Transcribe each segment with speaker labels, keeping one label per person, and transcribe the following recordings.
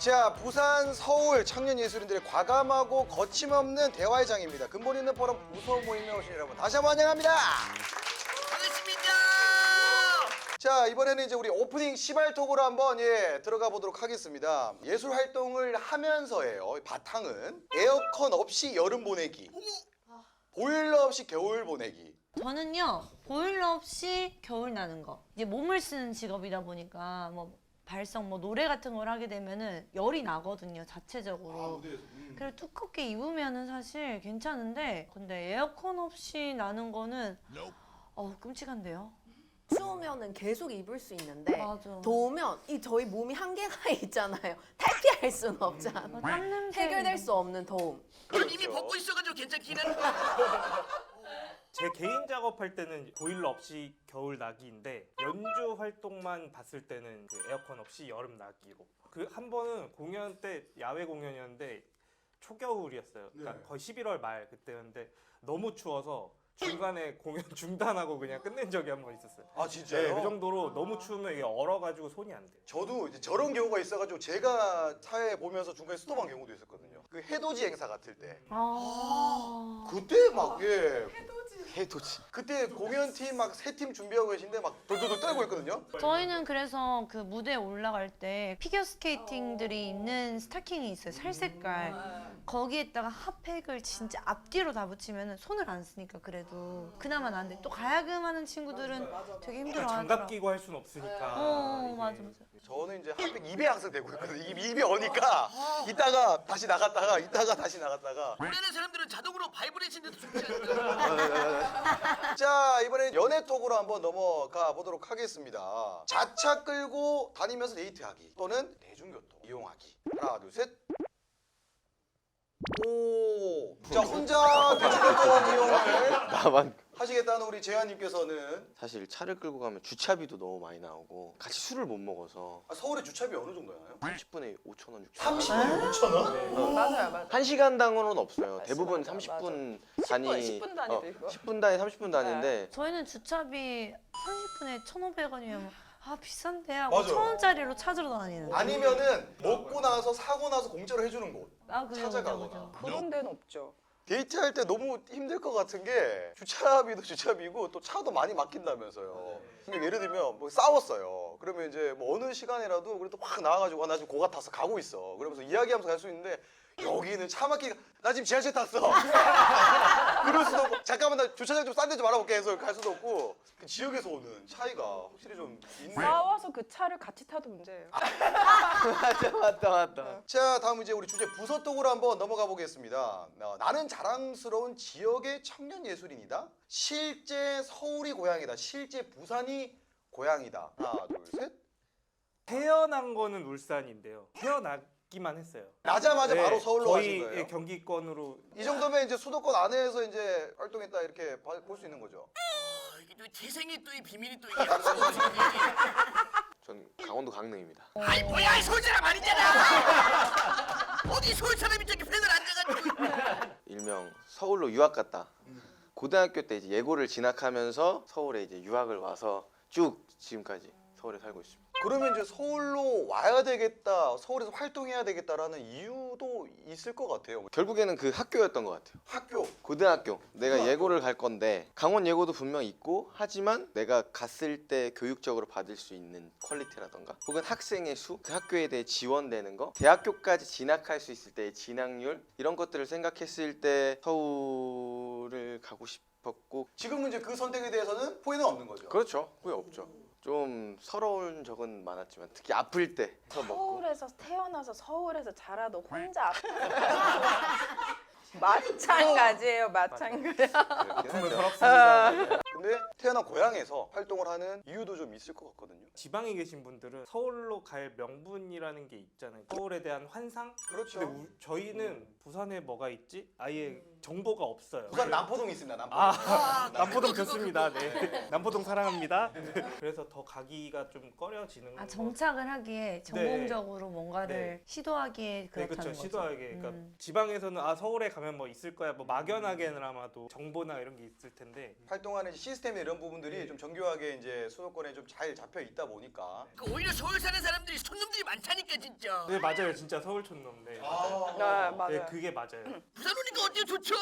Speaker 1: 자, 부산, 서울 청년 예술인들의 과감하고 거침없는 대화의 장입니다. 근본 있는 포럼 부서 모임에 오신 여러분 다시 한번 환영합니다.
Speaker 2: 반갑습니다.
Speaker 1: 자, 이번에는 이제 우리 오프닝 시발톡으로 한번 들어가 보도록 하겠습니다. 예술 활동을 하면서예요. 바탕은 에어컨 없이 여름 보내기, 보일러 없이 겨울 보내기.
Speaker 3: 저는요 보일러 없이 겨울 나는 거. 이제 몸을 쓰는 직업이다 보니까 뭐 발성 뭐 노래 같은 걸 하게 되면은 열이 나거든요 자체적으로. 그리고 두껍게 입으면은 사실 괜찮은데 근데 에어컨 없이 나는 거는 끔찍한데요.
Speaker 4: 추우면은 계속 입을 수 있는데
Speaker 3: 맞아.
Speaker 4: 더우면 이 저희 몸이 한계가 있잖아요. 탈피할 수는 없잖아.
Speaker 3: 땀 냄새
Speaker 4: 해결될 수 없는 더움.
Speaker 2: 전 이미 벗고 있어가지고 괜찮기는.
Speaker 5: 제 개인 작업할 때는 보일러 없이 겨울 나기인데 연주 활동만 봤을 때는 그 에어컨 없이 여름 나기로. 그 한 번은 공연 때 야외 공연이었는데 초겨울이었어요. 그러니까 거의 11월 말 그때였는데 너무 추워서 중간에 공연 중단하고 그냥 끝낸 적이 한 번 있었어요.
Speaker 1: 아, 진짜요?
Speaker 5: 네, 그 정도로 너무 추우면 이게 얼어가지고 손이 안 돼요.
Speaker 1: 저도 이제 저런 경우가 있어가지고 제가 사회 보면서 중간에 스톱한 경우도 있었거든요. 그 해돋이 행사 같을 때. 그때 막 해돋이. 그때 공연팀 막 세 팀 준비하고 계신데 막 돌돌돌 떨고 있거든요.
Speaker 3: 저희는 그래서 그 무대에 올라갈 때 피겨 스케이팅들이 입는 스타킹이 있어요. 살색깔. 거기에다가 핫팩을 진짜 앞뒤로 다 붙이면 손을 안 쓰니까 그래도 그나마 나은데 또 가야금 하는 친구들은 되게 힘들어
Speaker 5: 장갑
Speaker 3: 하더라고.
Speaker 5: 끼고 할 수는 없으니까. 이게
Speaker 3: 맞아.
Speaker 1: 저는 이제 핫팩 입에 항상 대고 있거든요. 입이 어니까 이따가 다시 나갔다가 이따가 다시 나갔다가.
Speaker 2: 노래하는 사람들은 자동으로 바이브레이션도 좋지 않을까?
Speaker 1: 자, 이번엔 연애톡으로 한번 넘어가 보도록 하겠습니다. 자차 끌고 다니면서 데이트하기 또는 대중교통 이용하기. 하나, 둘, 셋. 오, 자, 혼자 대중교통 이용을
Speaker 6: 나만
Speaker 1: 하시겠다는 우리 재환님께서는
Speaker 6: 사실 차를 끌고 가면 주차비도 너무 많이 나오고 같이 술을 못 먹어서
Speaker 1: 서울의 주차비 어느 정도였나요?
Speaker 6: 30분에 5,000원, 6,000원.
Speaker 1: 30분에 5,000원?
Speaker 7: 맞아요, 맞아요.
Speaker 6: 1시간당으로는 없어요. 대부분
Speaker 7: 맞아,
Speaker 6: 30분
Speaker 7: 맞아.
Speaker 6: 단위,
Speaker 7: 10분 단위도 있고.
Speaker 6: 10분 단위, 30분 단위인데
Speaker 3: 저희는 주차비 30분에 1,500원이면 비싼데 하고
Speaker 1: 맞아요.
Speaker 3: 1,000원짜리로 찾으러 다니는.
Speaker 1: 아니면은 먹고 나서 사고 나서 공짜로 해주는 곳.
Speaker 3: 그죠,
Speaker 1: 찾아가거나.
Speaker 3: 그죠.
Speaker 7: 그런 데는 없죠.
Speaker 1: 데이트할 때 너무 힘들 것 같은 게 주차비도 주차비고 또 차도 많이 막힌다면서요. 근데 예를 들면 뭐 싸웠어요. 그러면 이제 뭐 어느 시간이라도 그래도 확 나와가지고 나 지금 고가 타서 가고 있어. 그러면서 이야기하면서 갈 수 있는데 여기는 차 막히가 나 지금 지하철 탔어. 그럴 수도 없고 잠깐만 나 주차장 좀 싼 데 좀 알아볼게 해서 갈 수도 없고 그 지역에서 오는 차이가 확실히 좀 있네.
Speaker 7: 싸워서 그 차를 같이 타도 문제예요.
Speaker 6: 맞다.
Speaker 1: 자, 다음 이제 우리 주제 부서톡으로 한번 넘어가 보겠습니다. 나는 자랑스러운 지역의 청년 예술인이다. 실제 서울이 고향이다. 실제 부산이 고향이다. 하나, 둘, 셋.
Speaker 5: 태어난 거는 울산인데요. 태어나기만 했어요.
Speaker 1: 나자마자
Speaker 5: 네,
Speaker 1: 바로 서울로
Speaker 5: 거의
Speaker 1: 가신 거예요?
Speaker 5: 경기권으로.
Speaker 1: 이 정도면 이제 수도권 안에서 이제 활동했다 이렇게 볼 수 있는 거죠.
Speaker 2: 이게 또 재생이 또 이 비밀이 또 이게.
Speaker 6: 전 강원도 강릉입니다.
Speaker 2: 아니 뭐야 서울 사람 아니잖아. 어디 서울 사람이 저기 팬을 앉아가지고.
Speaker 6: 일명 서울로 유학 갔다. 고등학교 때 이제 예고를 진학하면서 서울에 이제 유학을 와서 쭉 지금까지 서울에 살고 있습니다.
Speaker 1: 그러면 이제 서울로 와야 되겠다, 서울에서 활동해야 되겠다라는 이유도 있을 것 같아요.
Speaker 6: 결국에는 그 학교였던 것 같아요.
Speaker 1: 학교.
Speaker 6: 고등학교. 내가 예고를 갈 건데 강원 예고도 분명 있고 하지만 내가 갔을 때 교육적으로 받을 수 있는 퀄리티라던가 혹은 학생의 수, 그 학교에 대해 지원되는 거, 대학교까지 진학할 수 있을 때의 진학률 이런 것들을 생각했을 때 서울을 가고 싶었고
Speaker 1: 지금은 이제 그 선택에 대해서는 후회는 없는 거죠.
Speaker 6: 그렇죠. 후회 없죠. 좀 서러운 적은 많았지만 특히 아플 때 먹고
Speaker 7: 서울에서 태어나서 서울에서 자라도 혼자 마찬가지예요, 마찬가지.
Speaker 5: 아픔은 서럽습니다.
Speaker 1: 근데 태어난 고향에서 활동을 하는 이유도 좀 있을 것 같거든요.
Speaker 5: 지방에 계신 분들은 서울로 갈 명분이라는 게 있잖아요. 서울에 대한 환상?
Speaker 1: 그렇죠.
Speaker 5: 근데 저희는 부산에 뭐가 있지? 아예 정보가 없어요.
Speaker 1: 부산 남포동이 있습니다. 남포동.
Speaker 5: 남포동 좋습니다. 네. 남포동 사랑합니다. 그래서 더 가기가 좀 꺼려지는 거.
Speaker 3: 정착을 하기에 전공적으로 뭔가를
Speaker 5: 네.
Speaker 3: 시도하기에
Speaker 5: 네,
Speaker 3: 그렇다는
Speaker 5: 그렇죠.
Speaker 3: 거죠.
Speaker 5: 시도하게. 그러니까 지방에서는 서울에 가면 뭐 있을 거야. 뭐 막연하게나마도 정보나 이런 게 있을 텐데.
Speaker 1: 활동하는 시스템 이런 부분들이
Speaker 5: 네.
Speaker 1: 좀 정교하게 이제 수도권에 좀 잘 잡혀 있다 보니까
Speaker 2: 그 오히려 서울 사는 사람들이 손님들이 많다니까 진짜.
Speaker 5: 네, 맞아요. 진짜 서울 촌놈. 네.
Speaker 7: 네,
Speaker 5: 네,
Speaker 7: 맞아요.
Speaker 5: 그게 맞아요.
Speaker 2: 부산 오니까 어때요? 좋죠?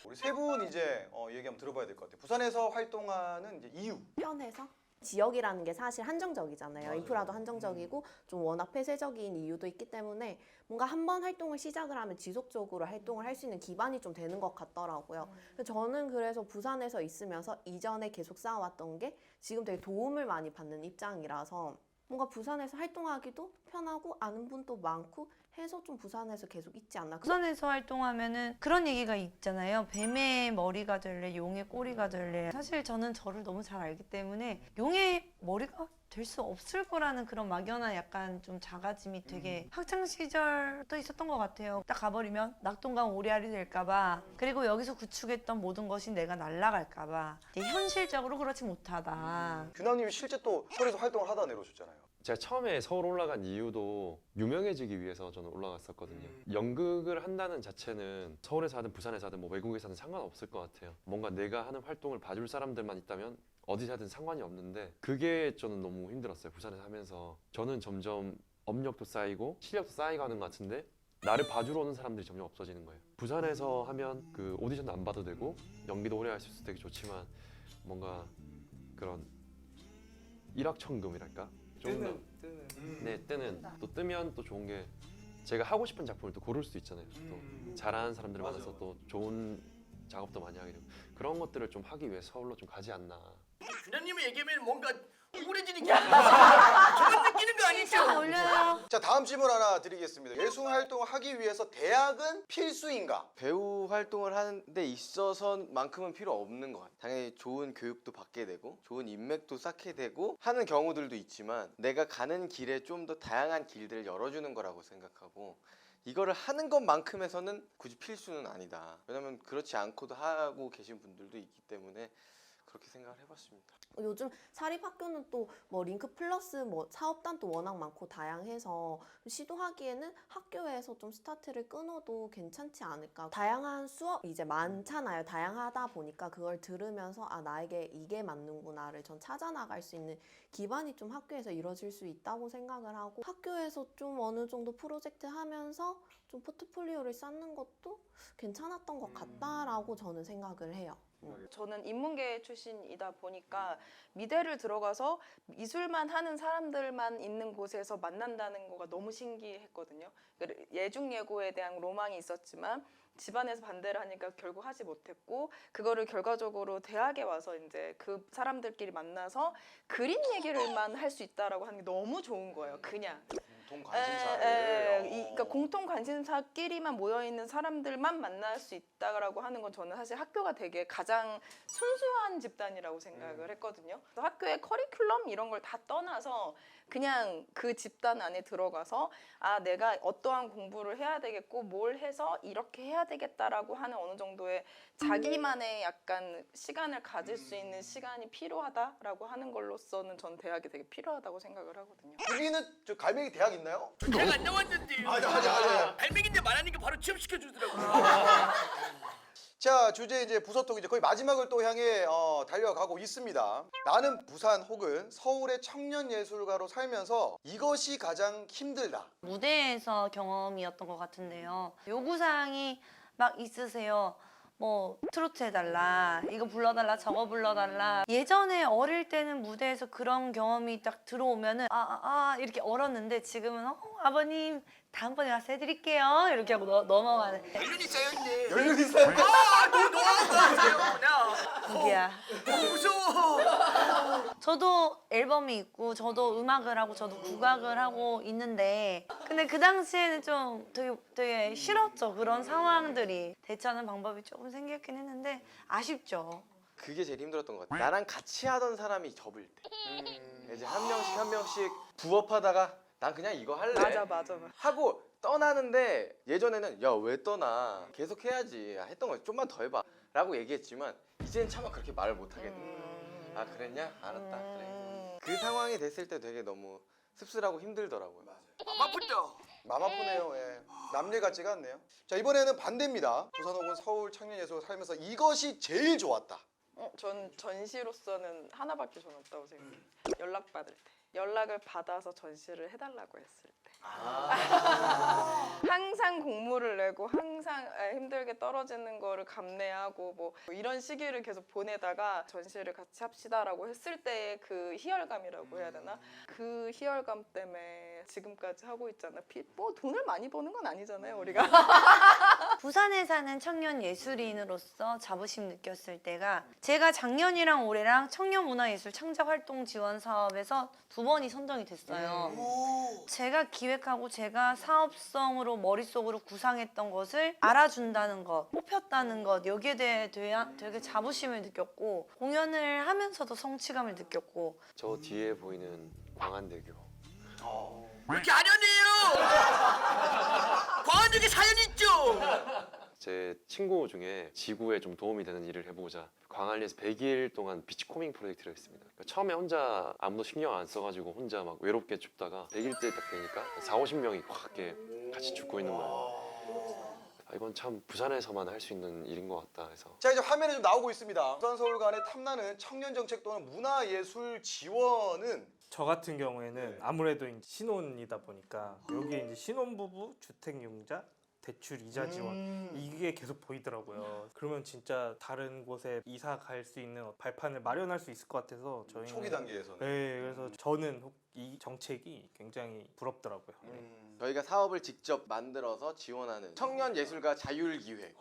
Speaker 1: 우리 세 분 이제 얘기 한번 들어봐야 될 것 같아요. 부산에서 활동하는 이제 이유.
Speaker 4: 편해서 지역이라는 게 사실 한정적이잖아요. 인프라도 한정적이고 좀 워낙 폐쇄적인 이유도 있기 때문에 뭔가 한 번 활동을 시작을 하면 지속적으로 활동을 할 수 있는 기반이 좀 되는 것 같더라고요. 저는 그래서 부산에서 있으면서 이전에 계속 쌓아왔던 게 지금 되게 도움을 많이 받는 입장이라서 뭔가 부산에서 활동하기도 편하고 아는 분도 많고 해서 좀 부산에서 계속 있지 않나.
Speaker 3: 부산에서 활동하면은 그런 얘기가 있잖아요. 뱀의 머리가 될래, 용의 꼬리가 될래. 사실 저는 저를 너무 잘 알기 때문에 용의 머리가 될 수 없을 거라는 그런 막연한 약간 좀 자가짐이 되게 학창 시절도 있었던 것 같아요. 딱 가버리면 낙동강 오리알이 될까봐, 그리고 여기서 구축했던 모든 것이 내가 날아갈까봐. 현실적으로 그렇지 못하다.
Speaker 1: 규남님이 실제 또 서울에서 활동을 하다 내려오셨잖아요.
Speaker 8: 제가 처음에 서울 올라간 이유도 유명해지기 위해서 저는 올라갔었거든요. 연극을 한다는 자체는 서울에서 하든 부산에서 하든 뭐 외국에서 하든 상관없을 것 같아요. 뭔가 내가 하는 활동을 봐줄 사람들만 있다면 어디서 하든 상관이 없는데 그게 저는 너무 힘들었어요. 부산에서 하면서 저는 점점 업력도 쌓이고 실력도 쌓이가는 것 같은데 나를 봐주러 오는 사람들이 점점 없어지는 거예요. 부산에서 하면 그 오디션도 안 봐도 되고 연기도 오래 할 수 있어서 되게 좋지만 뭔가 그런 일확천금이랄까? 뜨는 또 뜨면 또 좋은 게 제가 하고 싶은 작품을 또 고를 수 있잖아요. 또 잘하는 사람들 만나서 또 좋은 작업도 많이 하게 되고 그런 것들을 좀 하기 위해 서울로 좀 가지 않나.
Speaker 2: 규남님의 얘기하면 뭔가 우울해지는 게 저만 느끼는 거 아니죠?
Speaker 3: 올려요.
Speaker 1: 자, 다음 질문 하나 드리겠습니다. 예술 활동을 하기 위해서 대학은 필수인가?
Speaker 6: 배우 활동을 하는 데 있어서만큼은 필요 없는 것 같아요. 당연히 좋은 교육도 받게 되고 좋은 인맥도 쌓게 되고 하는 경우들도 있지만 내가 가는 길에 좀 더 다양한 길들을 열어주는 거라고 생각하고 이거를 하는 것만큼에서는 굳이 필수는 아니다. 왜냐면 그렇지 않고도 하고 계신 분들도 있기 때문에 그렇게 생각을 해봤습니다.
Speaker 4: 요즘 사립학교는 또 뭐 링크 플러스 뭐 사업단도 워낙 많고 다양해서 시도하기에는 학교에서 좀 스타트를 끊어도 괜찮지 않을까. 다양한 수업 이제 많잖아요. 다양하다 보니까 그걸 들으면서 아 나에게 이게 맞는구나를 전 찾아 나갈 수 있는 기반이 좀 학교에서 이루어질 수 있다고 생각을 하고 학교에서 좀 어느 정도 프로젝트 하면서 좀 포트폴리오를 쌓는 것도 괜찮았던 것 같다라고 저는 생각을 해요.
Speaker 7: 저는 인문계 출신이다 보니까 미대를 들어가서 미술만 하는 사람들만 있는 곳에서 만난다는 거가 너무 신기했거든요. 예중예고에 대한 로망이 있었지만 집안에서 반대를 하니까 결국 하지 못했고 그거를 결과적으로 대학에 와서 이제 그 사람들끼리 만나서 그림 얘기를만 할 수 있다라고 하는 게 너무 좋은 거예요. 그냥.
Speaker 1: 공통 관심사를.
Speaker 7: 그러니까 공통 관심사끼리만 모여 있는 사람들만 만날 수 있다라고 하는 건 저는 사실 학교가 되게 가장 순수한 집단이라고 생각을 했거든요. 그래서 학교의 커리큘럼 이런 걸 다 떠나서 그냥 그 집단 안에 들어가서 아 내가 어떠한 공부를 해야 되겠고 뭘 해서 이렇게 해야 되겠다라고 하는 어느 정도의 자기만의 약간 시간을 가질 수 있는 시간이 필요하다라고 하는 걸로서는 전 대학이 되게 필요하다고 생각을 하거든요.
Speaker 1: 여기는 저 갈매기 대학 있나요?
Speaker 2: 대학 안 나왔는데.
Speaker 1: 아니.
Speaker 2: 갈매기인데 말하니까 바로 취업시켜 주더라고요.
Speaker 1: 자, 주제 이제 부서톡 이제 거의 마지막을 또 향해 달려가고 있습니다. 나는 부산 혹은 서울의 청년 예술가로 살면서 이것이 가장 힘들다.
Speaker 3: 무대에서 경험이었던 것 같은데요. 요구사항이 막 있으세요. 뭐 트로트 해달라, 이거 불러달라, 저거 불러달라. 예전에 어릴 때는 무대에서 그런 경험이 딱 들어오면은 이렇게 얼었는데 지금은 아버님 다음번에 와서 해드릴게요 이렇게 하고 넘어가는.
Speaker 2: 연륜이 쌓여있네.
Speaker 1: 연륜 있어요?
Speaker 2: 쌓여있구나.
Speaker 3: 이게야.
Speaker 2: 무서워.
Speaker 3: 저도 앨범이 있고 저도 음악을 하고 저도 국악을 하고 있는데 근데 그 당시에는 좀 되게 싫었죠. 그런 상황들이. 대처하는 방법이 조금 생겼긴 했는데 아쉽죠.
Speaker 6: 그게 제일 힘들었던 것 같아요. 나랑 같이 하던 사람이 접을 때 이제 한 명씩 부업하다가 난 그냥 이거 할래.
Speaker 7: 맞아.
Speaker 6: 하고 떠나는데 예전에는 야 왜 떠나 계속 해야지 했던 거 좀만 더 해봐 라고 얘기했지만 이제는 차마 그렇게 말을 못 하겠는 거야. 아 그랬냐? 알았다. 그래. 그 상황이 됐을 때 되게 너무 씁쓸하고 힘들더라고요.
Speaker 2: 맘 아프다.
Speaker 1: 맘 아프네요. 예. 남일 같지가 않네요. 자, 이번에는 반대입니다. 부산 혹은 서울 청년예술 살면서 이것이 제일 좋았다.
Speaker 7: 전 전시로서는 하나밖에 전 없다고 생각해요. 연락 받을 때. 연락을 받아서 전시를 해달라고 했을 때. 항상 공모를 내고 항상 힘들게 떨어지는 거를 감내하고 뭐 이런 시기를 계속 보내다가 전시를 같이 합시다라고 했을 때의 그 희열감이라고 해야 되나? 그 희열감 때문에 지금까지 하고 있잖아. 뭐 돈을 많이 버는 건 아니잖아요, 우리가.
Speaker 3: 부산에 사는 청년 예술인으로서 자부심 느꼈을 때가 제가 작년이랑 올해랑 청년문화예술 창작활동 지원 사업에서 2번이 선정이 됐어요. 제가 기획하고 제가 사업성으로 머릿속으로 구상했던 것을 알아준다는 것, 뽑혔다는 것, 여기에 대해 되게 자부심을 느꼈고 공연을 하면서도 성취감을 느꼈고
Speaker 8: 저 뒤에 보이는 광안대교.
Speaker 2: 왜 이렇게 아련해요? 광안역에 사연 있죠?
Speaker 8: 제 친구 중에 지구에 좀 도움이 되는 일을 해보자 광안리에서 100일 동안 비치코밍 프로젝트를 했습니다. 그러니까 처음에 혼자 아무도 신경 안 써가지고 혼자 막 외롭게 춥다가 100일 때 딱 되니까 40~50명이 확 이렇게 같이 죽고 있는 거예요. 아, 이건 참 부산에서만 할 수 있는 일인 것 같다 해서.
Speaker 1: 자, 이제 화면에 좀 나오고 있습니다. 부산 서울 간의 탐나는 청년 정책 또는 문화예술 지원은
Speaker 5: 저 같은 경우에는 아무래도 이제 신혼이다 보니까 여기에 이제 신혼부부 주택융자 대출 이자 지원 이게 계속 보이더라고요. 그러면 진짜 다른 곳에 이사 갈 수 있는 발판을 마련할 수 있을 것 같아서 저희는
Speaker 1: 초기 단계에서는.
Speaker 5: 네, 그래서 저는 이 정책이 굉장히 부럽더라고요.
Speaker 6: 저희가 사업을 직접 만들어서 지원하는 청년 예술가 자율 기획.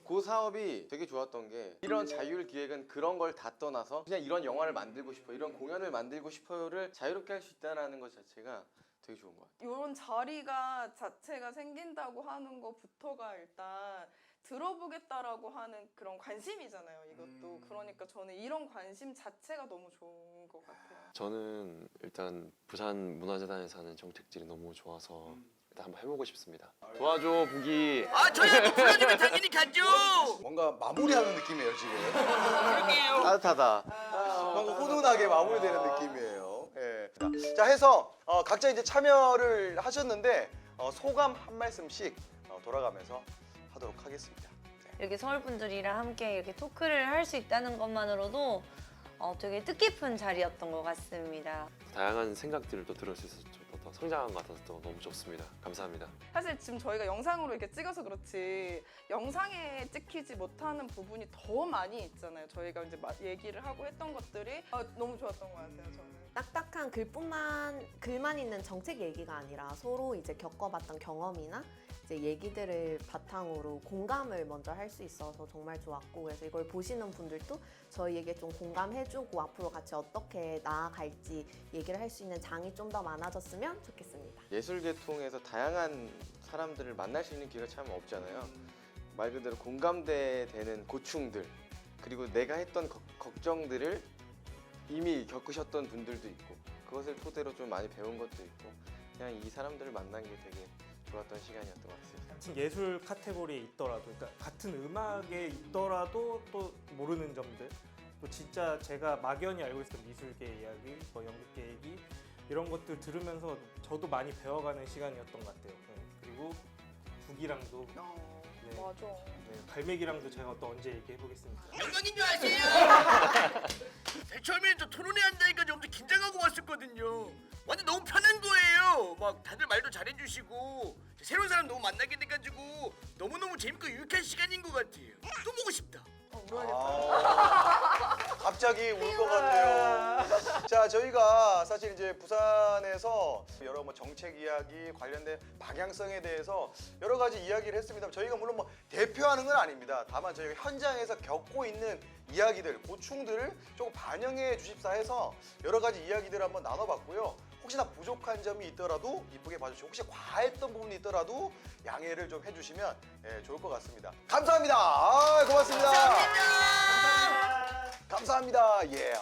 Speaker 6: 그 사업이 되게 좋았던 게 이런 자율 기획은 그런 걸 다 떠나서 그냥 이런 영화를 만들고 싶어, 이런 공연을 만들고 싶어요를 자유롭게 할 수 있다는 것 자체가 되게 좋은 것 같아요.
Speaker 7: 이런 자리가 자체가 생긴다고 하는 것부터가 일단 들어보겠다라고 하는 그런 관심이잖아요. 이것도 그러니까 저는 이런 관심 자체가 너무 좋은 것 같아요.
Speaker 8: 저는 일단 부산 문화재단에서 하는 정책들이 너무 좋아서 일단 한번 해보고 싶습니다. 도와줘 부기.
Speaker 2: 아 저희가 불러주면 당연히 가죠.
Speaker 1: 뭔가 마무리하는 느낌이에요, 지금.
Speaker 2: 그러게요.
Speaker 6: 따뜻하다.
Speaker 1: 뭔가 훈훈하게 마무리되는 느낌이에요. 예. 자, 해서 각자 이제 참여를 하셨는데 소감 한 말씀씩 돌아가면서 하도록 하겠습니다.
Speaker 3: 이렇게 서울 분들이랑 함께 이렇게 토크를 할 수 있다는 것만으로도 되게 뜻깊은 자리였던 것 같습니다.
Speaker 8: 다양한 생각들을 또 들을 수 있어서 좀 더 성장한 것 같아서 또 너무 좋습니다. 감사합니다.
Speaker 7: 사실 지금 저희가 영상으로 이렇게 찍어서 그렇지 영상에 찍히지 못하는 부분이 더 많이 있잖아요. 저희가 이제 얘기를 하고 했던 것들이 너무 좋았던 것 같아요. 저는.
Speaker 4: 딱딱한 글만 있는 정책 얘기가 아니라 서로 이제 겪어봤던 경험이나 이제 얘기들을 바탕으로 공감을 먼저 할 수 있어서 정말 좋았고, 그래서 이걸 보시는 분들도 저희에게 좀 공감해주고 앞으로 같이 어떻게 나아갈지 얘기를 할 수 있는 장이 좀 더 많아졌으면 좋겠습니다.
Speaker 6: 예술 계통에서 다양한 사람들을 만날 수 있는 기회가 참 없잖아요. 말 그대로 공감대되는 고충들, 그리고 내가 했던 걱정들을 이미 겪으셨던 분들도 있고, 그것을 토대로 좀 많이 배운 것도 있고, 그냥 이 사람들을 만난 게 되게 좋았던 시간이었던 것 같습니다.
Speaker 5: 같은 예술 카테고리에 있더라도, 그러니까 같은 음악에 있더라도 또 모르는 점들, 또 진짜 제가 막연히 알고 있었던 미술계 이야기, 뭐 연극계 얘기 이런 것들 들으면서 저도 많이 배워가는 시간이었던 것 같아요. 그리고 북이랑도 네,
Speaker 7: 맞아.
Speaker 5: 네, 갈매기랑도 제가 또 언제 얘기해보겠습니다.
Speaker 2: 영광인 줄 아세요? 처음에는 저 토론회 한다니까 좀 엄청 긴장하고 왔었거든요. 완전 너무 편한 거예요. 막 다들 말도 잘해주시고 새로운 사람 너무 만나게 돼가지고 너무너무 재밌고 유익한 시간인 것 같아요. 또 보고 싶다.
Speaker 1: 갑자기 울 것 같네요. 자, 저희가 사실 이제 부산에서 여러 뭐 정책 이야기 관련된 방향성에 대해서 여러 가지 이야기를 했습니다. 저희가 물론 뭐 대표하는 건 아닙니다. 다만 저희가 현장에서 겪고 있는 이야기들, 고충들을 조금 반영해 주십사 해서 여러 가지 이야기들을 한번 나눠봤고요. 혹시나 부족한 점이 있더라도 이쁘게 봐주시고, 혹시 과했던 부분이 있더라도 양해를 좀 해주시면 좋을 것 같습니다. 감사합니다. 고맙습니다. 감사합니다. 예.